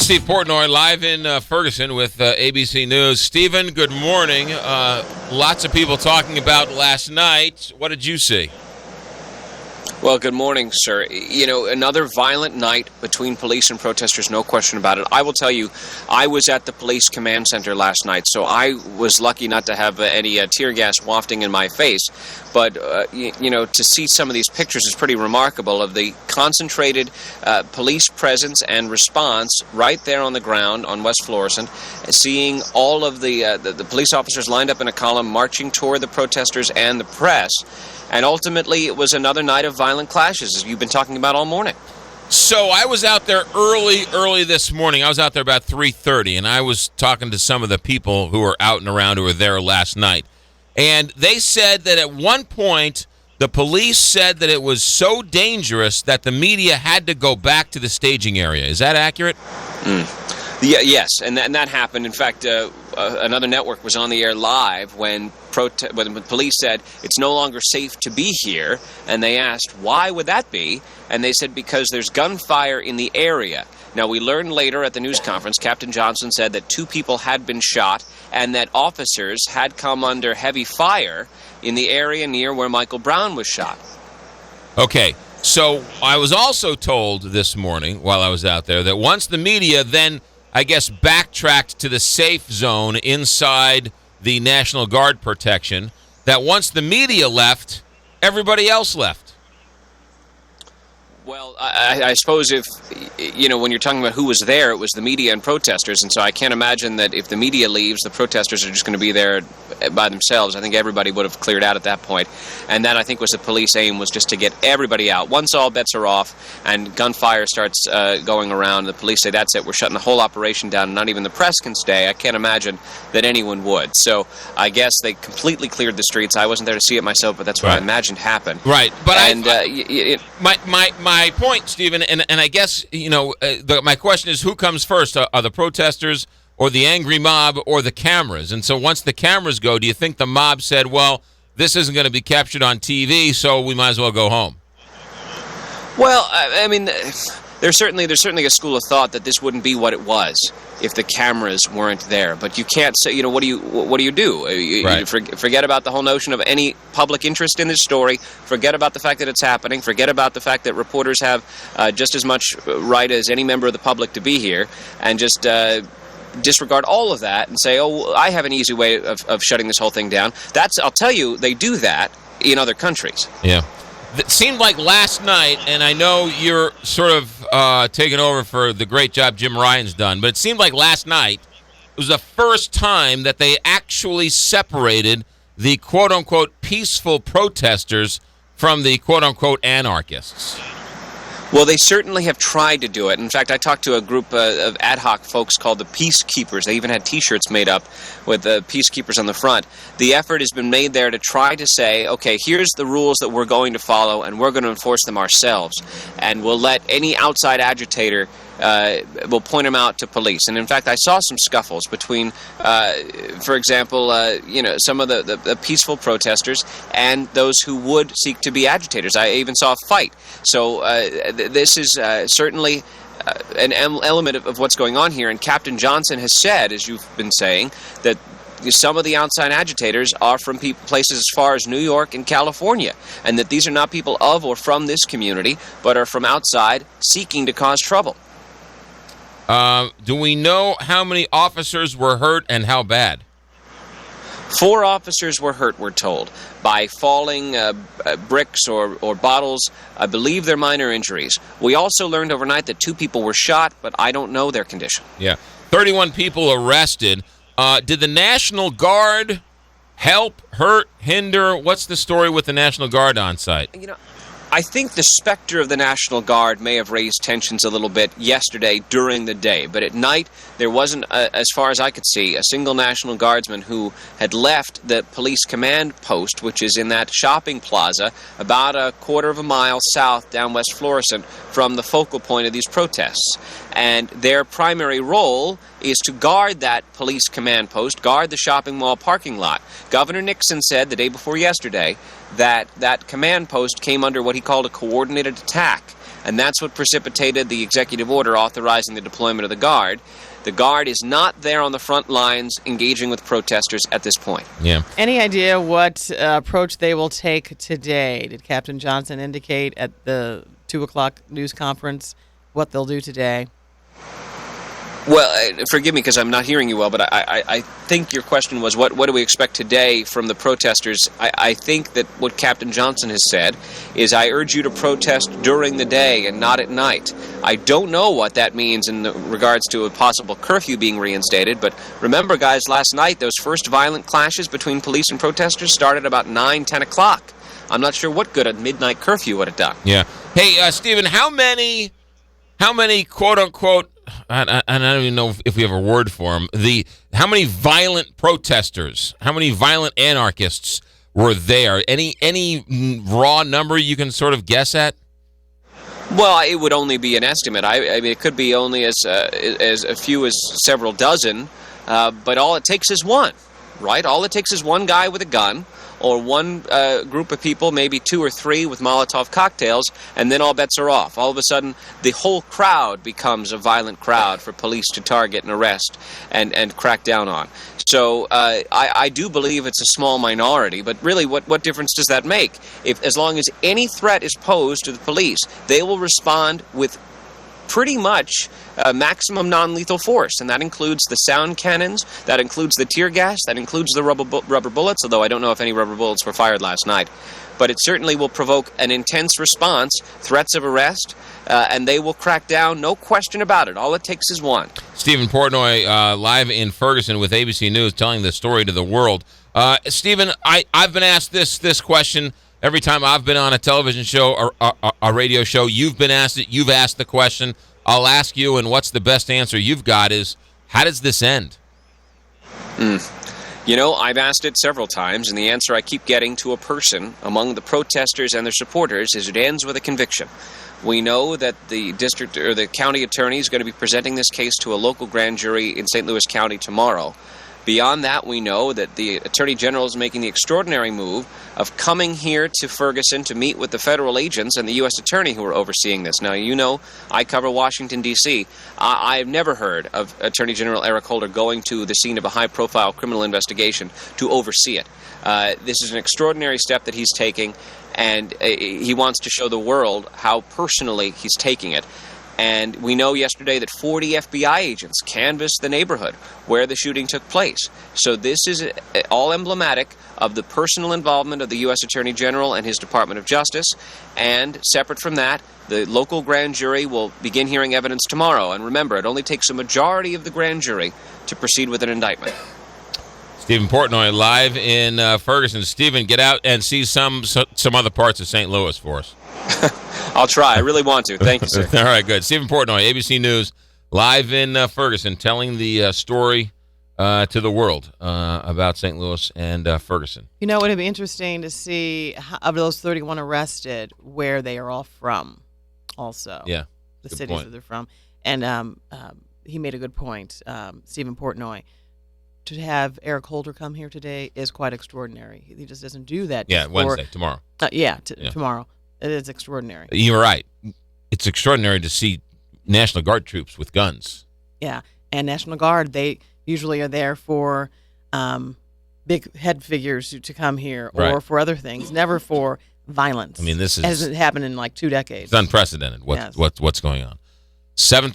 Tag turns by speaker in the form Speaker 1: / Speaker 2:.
Speaker 1: Steve Portnoy live in Ferguson with ABC News. Stephen, good morning. Lots of people talking about last night. What did you see?
Speaker 2: Well, good morning, sir. You know, another violent night between police and protesters, no question about it. I will tell you, I was at the police command center last night, so I was lucky not to have any tear gas wafting in my face. But, to see some of these pictures is pretty remarkable of the concentrated police presence and response right there on the ground on West Florissant, seeing all of the police officers lined up in a column marching toward the protesters and the press. And ultimately, it was another night of violent clashes, as you've been talking about all morning.
Speaker 1: So I was out there early this morning. I was out there about 3:30, and I was talking to some of the people who were out and around who were there last night. And they said that at one point, the police said that it was so dangerous that the media had to go back to the staging area. Is that accurate?
Speaker 2: Yeah, yes, and that happened. In fact, another network was on the air live when the police said it's no longer safe to be here, and they asked, why would that be? And they said, because there's gunfire in the area. Now, we learned later at the news conference, Captain Johnson said that 2 people had been shot and that officers had come under heavy fire in the area near where Michael Brown was shot.
Speaker 1: Okay. So I was also told this morning while I was out there that once the media then, I guess, backtracked to the safe zone inside the National Guard protection, that once the media left, everybody else left.
Speaker 2: Well, I suppose if, when you're talking about who was there, it was the media and protesters, and so I can't imagine that if the media leaves, the protesters are just going to be there by themselves. I think everybody would have cleared out at that point, and that, I think, was the police aim, was just to get everybody out. Once all bets are off and gunfire starts going around, the police say, that's it, we're shutting the whole operation down, and not even the press can stay. I can't imagine that anyone would. So I guess they completely cleared the streets. I wasn't there to see it myself, but that's what I imagined happened.
Speaker 1: Right, but
Speaker 2: my
Speaker 1: My point, Stephen, and I guess, my question is, who comes first? Are the protesters or the angry mob or the cameras? And so once the cameras go, do you think the mob said, well, this isn't going to be captured on TV, so we might as well go home?
Speaker 2: Well, I mean, there's certainly a school of thought that this wouldn't be what it was if the cameras weren't there. But you can't say, what do you do?
Speaker 1: Right.
Speaker 2: Forget about the whole notion of any public interest in this story. Forget about the fact that it's happening. Forget about the fact that reporters have just as much right as any member of the public to be here, and just disregard all of that and say, oh, I have an easy way of shutting this whole thing down. I'll tell you, they do that in other countries.
Speaker 1: Yeah. It seemed like last night, and I know you're sort of taking over for the great job Jim Ryan's done, but it seemed like last night was the first time that they actually separated the quote-unquote peaceful protesters from the quote-unquote anarchists.
Speaker 2: Well, they certainly have tried to do it. In fact, I talked to a group of ad hoc folks called the Peacekeepers. They even had T-shirts made up with the Peacekeepers on the front. The effort has been made there to try to say, okay, here's the rules that we're going to follow, and we're going to enforce them ourselves. And we'll let any outside agitator, we'll point them out to police. And in fact, I saw some scuffles between, for example, some of the peaceful protesters and those who would seek to be agitators. I even saw a fight. So this is certainly an element of what's going on here. And Captain Johnson has said, as you've been saying, that some of the outside agitators are from places as far as New York and California, and that these are not people of or from this community, but are from outside seeking to cause trouble.
Speaker 1: Do we know how many officers were hurt and how bad?
Speaker 2: 4 officers were hurt, we're told, by falling bricks or bottles. I believe they're minor injuries. We also learned overnight that 2 people were shot, but I don't know their condition.
Speaker 1: Yeah. 31 people arrested. Did the National Guard help, hurt, hinder? What's the story with the National Guard on site?
Speaker 2: I think the specter of the National Guard may have raised tensions a little bit yesterday during the day, but at night there wasn't, as far as I could see, a single National Guardsman who had left the police command post, which is in that shopping plaza about a quarter of a mile south down West Florissant from the focal point of these protests. And their primary role is to guard that police command post, guard the shopping mall parking lot. Governor Nixon said the day before yesterday that that command post came under what he called a coordinated attack, and that's what precipitated the executive order authorizing the deployment of the Guard. The Guard is not there on the front lines engaging with protesters at this point.
Speaker 1: Yeah.
Speaker 3: Any idea what approach they will take today? Did Captain Johnson indicate at the 2 o'clock news conference what they'll do today?
Speaker 2: Well, forgive me because I'm not hearing you well, but I think your question was what do we expect today from the protesters? I think that what Captain Johnson has said is I urge you to protest during the day and not at night. I don't know what that means in regards to a possible curfew being reinstated, but remember, guys, last night those first violent clashes between police and protesters started about 9, 10 o'clock. I'm not sure what good a midnight curfew would have done.
Speaker 1: Yeah. Hey, Stephen, how many quote-unquote, I don't even know if we have a word for them, how many violent protesters, how many violent anarchists were there? Any raw number you can sort of guess at?
Speaker 2: Well, it would only be an estimate. I mean, it could be only as a few as several dozen, but all it takes is one, right? All it takes is one guy with a gun, or one group of people, maybe 2 or 3 with Molotov cocktails, and then all bets are off. All of a sudden, the whole crowd becomes a violent crowd for police to target and arrest and crack down on. So I do believe it's a small minority, but really what difference does that make? As long as any threat is posed to the police, they will respond with pretty much maximum non-lethal force, and that includes the sound cannons, that includes the tear gas, that includes the rubber bullets, although I don't know if any rubber bullets were fired last night. But it certainly will provoke an intense response, threats of arrest, and they will crack down, no question about it. All it takes is one.
Speaker 1: Stephen Portnoy, live in Ferguson with ABC News, telling the story to the world. Stephen, I've been asked this question every time I've been on a television show or a radio show. You've been asked it. You've asked the question. I'll ask you, and what's the best answer you've got is, how does this end?
Speaker 2: You know, I've asked it several times, and the answer I keep getting to a person among the protesters and their supporters is it ends with a conviction. We know that the district or the county attorney is going to be presenting this case to a local grand jury in St. Louis County tomorrow. Beyond that, we know that the Attorney General is making the extraordinary move of coming here to Ferguson to meet with the federal agents and the U.S. Attorney who are overseeing this. Now, you know, I cover Washington, D.C. I've never heard of Attorney General Eric Holder going to the scene of a high-profile criminal investigation to oversee it. This is an extraordinary step that he's taking, and he wants to show the world how personally he's taking it. And we know yesterday that 40 FBI agents canvassed the neighborhood where the shooting took place. So this is all emblematic of the personal involvement of the U.S. Attorney General and his Department of Justice. And separate from that, the local grand jury will begin hearing evidence tomorrow. And remember, it only takes a majority of the grand jury to proceed with an indictment.
Speaker 1: Stephen Portnoy, live in Ferguson. Stephen, get out and see some other parts of St. Louis for us.
Speaker 2: I'll try. I really want to. Thank you, sir.
Speaker 1: All right, good. Stephen Portnoy, ABC News, live in Ferguson, telling the story to the world about St. Louis and Ferguson.
Speaker 3: You know, it would be interesting to see, of those 31 arrested, where they are all from also.
Speaker 1: Yeah.
Speaker 3: The
Speaker 1: good
Speaker 3: cities
Speaker 1: point.
Speaker 3: that they're from. And he made a good point, Stephen Portnoy. To have Eric Holder come here today is quite extraordinary. He just doesn't do that.
Speaker 1: Yeah, Wednesday, tomorrow.
Speaker 3: Yeah, tomorrow. It is extraordinary.
Speaker 1: You're right. It's extraordinary to see National Guard troops with guns.
Speaker 3: Yeah, and National Guard, they usually are there for big head figures to come here or
Speaker 1: Right.
Speaker 3: for other things, never for violence.
Speaker 1: I mean, this is
Speaker 3: hasn't happened in like 2 decades.
Speaker 1: it's unprecedented what's going on. 7:30